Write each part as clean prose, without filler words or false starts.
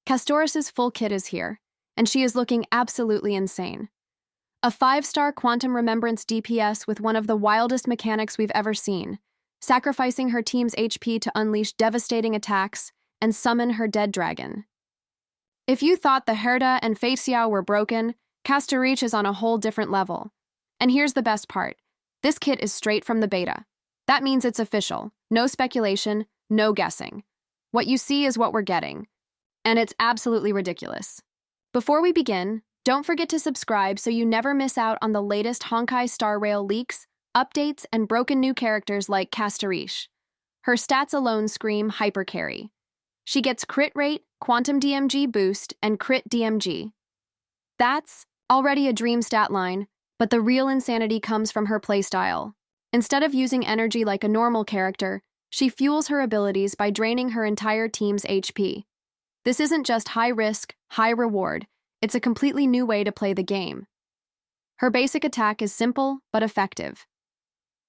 Castorice's full kit is here, and she is looking absolutely insane. A 5-star Quantum Remembrance DPS with one of the wildest mechanics we've ever seen, sacrificing her team's HP to unleash devastating attacks and summon her dead dragon. If you thought the Herda and Fei Xiao were broken, Castorice is on a whole different level. And here's the best part. This kit is straight from the beta. That means it's official. No speculation, no guessing. What you see is what we're getting. And it's absolutely ridiculous. Before we begin, don't forget to subscribe so you never miss out on the latest Honkai Star Rail leaks, updates, and broken new characters like Castorice. Her stats alone scream hypercarry. She gets crit rate, quantum DMG boost, and crit DMG. That's already a dream stat line, but the real insanity comes from her playstyle. Instead of using energy like a normal character, she fuels her abilities by draining her entire team's HP. This isn't just high risk, high reward, it's a completely new way to play the game. Her basic attack is simple but effective.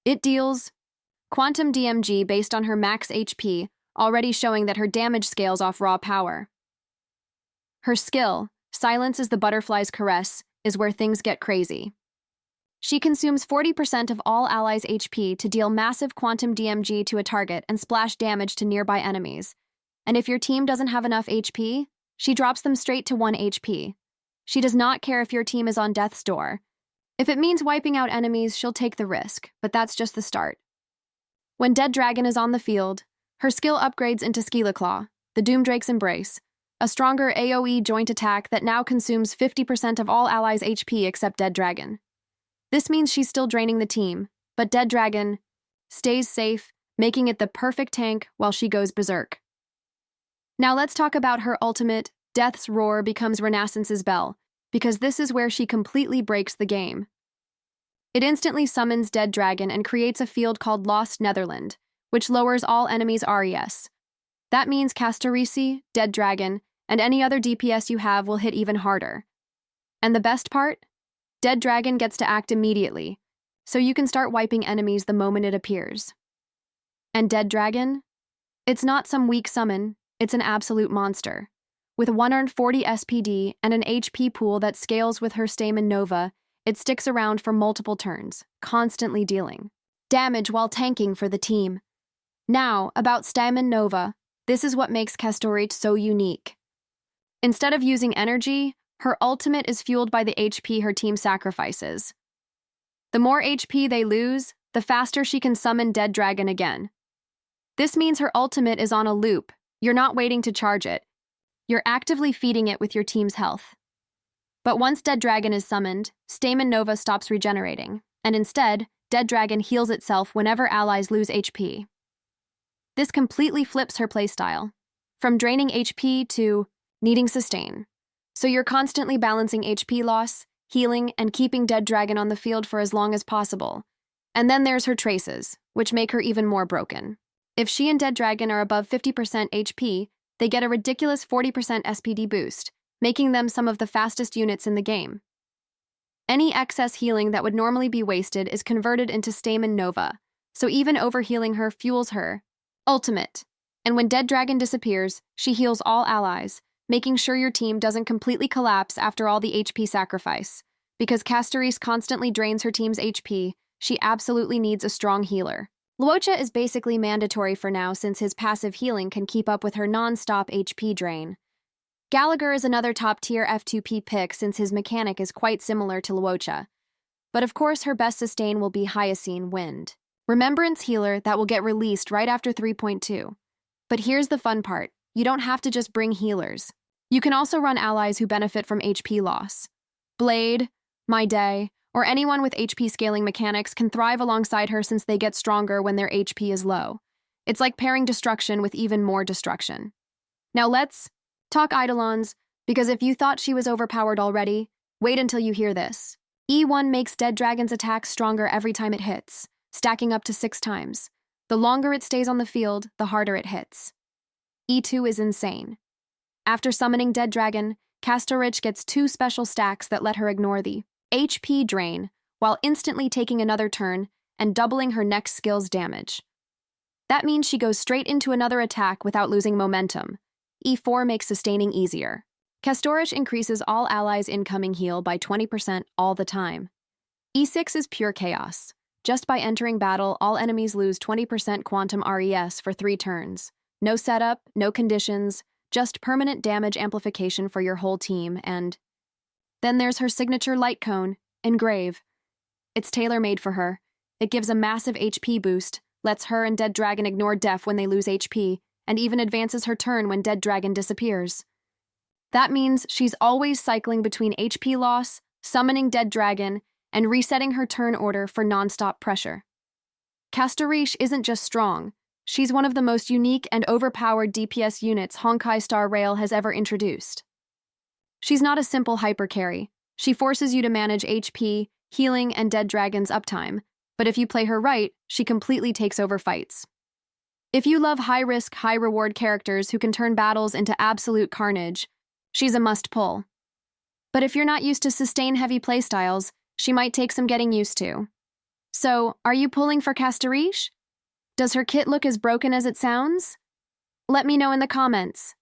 It deals quantum DMG based on her max HP, already showing that her damage scales off raw power. Her skill, Silence is the Butterfly's Caress, is where things get crazy. She consumes 40% of all allies' HP to deal massive quantum DMG to a target and splash damage to nearby enemies. And if your team doesn't have enough HP, she drops them straight to 1 HP. She does not care if your team is on death's door. If it means wiping out enemies, she'll take the risk, but that's just the start. When Dead Dragon is on the field, her skill upgrades into Skila Claw, the Doomdrake's Embrace, a stronger AoE joint attack that now consumes 50% of all allies' HP except Dead Dragon. This means she's still draining the team, but Dead Dragon stays safe, making it the perfect tank while she goes berserk. Now let's talk about her ultimate, Death's Roar becomes Renaissance's Bell, because this is where she completely breaks the game. It instantly summons Dead Dragon and creates a field called Lost Netherland, which lowers all enemies' RES. That means Castorice, Dead Dragon, and any other DPS you have will hit even harder. And the best part? Dead Dragon gets to act immediately, so you can start wiping enemies the moment it appears. And Dead Dragon? It's not some weak summon, it's an absolute monster. With 140 SPD and an HP pool that scales with her Stamen Nova, it sticks around for multiple turns, constantly dealing damage while tanking for the team. Now, about Stamen Nova, this is what makes Castorice so unique. Instead of using energy, her ultimate is fueled by the HP her team sacrifices. The more HP they lose, the faster she can summon Dead Dragon again. This means her ultimate is on a loop. You're not waiting to charge it. You're actively feeding it with your team's health. But once Dead Dragon is summoned, Stamen Nova stops regenerating, and instead, Dead Dragon heals itself whenever allies lose HP. This completely flips her playstyle, from draining HP to needing sustain. So you're constantly balancing HP loss, healing, and keeping Dead Dragon on the field for as long as possible. And then there's her traces, which make her even more broken. If she and Dead Dragon are above 50% HP, they get a ridiculous 40% SPD boost, making them some of the fastest units in the game. Any excess healing that would normally be wasted is converted into Stamen Nova, so even overhealing her fuels her ultimate. And when Dead Dragon disappears, she heals all allies, making sure your team doesn't completely collapse after all the HP sacrifice. Because Castorice constantly drains her team's HP, she absolutely needs a strong healer. Luocha is basically mandatory for now since his passive healing can keep up with her non-stop HP drain. Gallagher is another top-tier F2P pick since his mechanic is quite similar to Luocha. But of course her best sustain will be Hyacine Wind, Remembrance healer that will get released right after 3.2. But here's the fun part, you don't have to just bring healers. You can also run allies who benefit from HP loss. Blade, My Day, or anyone with HP scaling mechanics can thrive alongside her since they get stronger when their HP is low. It's like pairing destruction with even more destruction. Now let's talk Eidolons, because if you thought she was overpowered already, wait until you hear this. E1 makes Dead Dragon's attacks stronger every time it hits, stacking up to 6 times. The longer it stays on the field, the harder it hits. E2 is insane. After summoning Dead Dragon, Castorice gets 2 special stacks that let her ignore the HP drain, while instantly taking another turn and doubling her next skill's damage. That means she goes straight into another attack without losing momentum. E4 makes sustaining easier. Castorice increases all allies' incoming heal by 20% all the time. E6 is pure chaos. Just by entering battle, all enemies lose 20% quantum RES for 3 turns. No setup, no conditions, just permanent damage amplification for your whole team, and then there's her signature light cone, Engrave. It's tailor-made for her. It gives a massive HP boost, lets her and Dead Dragon ignore def when they lose HP, and even advances her turn when Dead Dragon disappears. That means she's always cycling between HP loss, summoning Dead Dragon, and resetting her turn order for non-stop pressure. Castorice isn't just strong, she's one of the most unique and overpowered DPS units Honkai Star Rail has ever introduced. She's not a simple hyper carry. She forces you to manage HP, healing, and Dead Dragon's uptime, but if you play her right, she completely takes over fights. If you love high-risk, high-reward characters who can turn battles into absolute carnage, she's a must-pull. But if you're not used to sustain-heavy playstyles, she might take some getting used to. So, are you pulling for Castorice? Does her kit look as broken as it sounds? Let me know in the comments.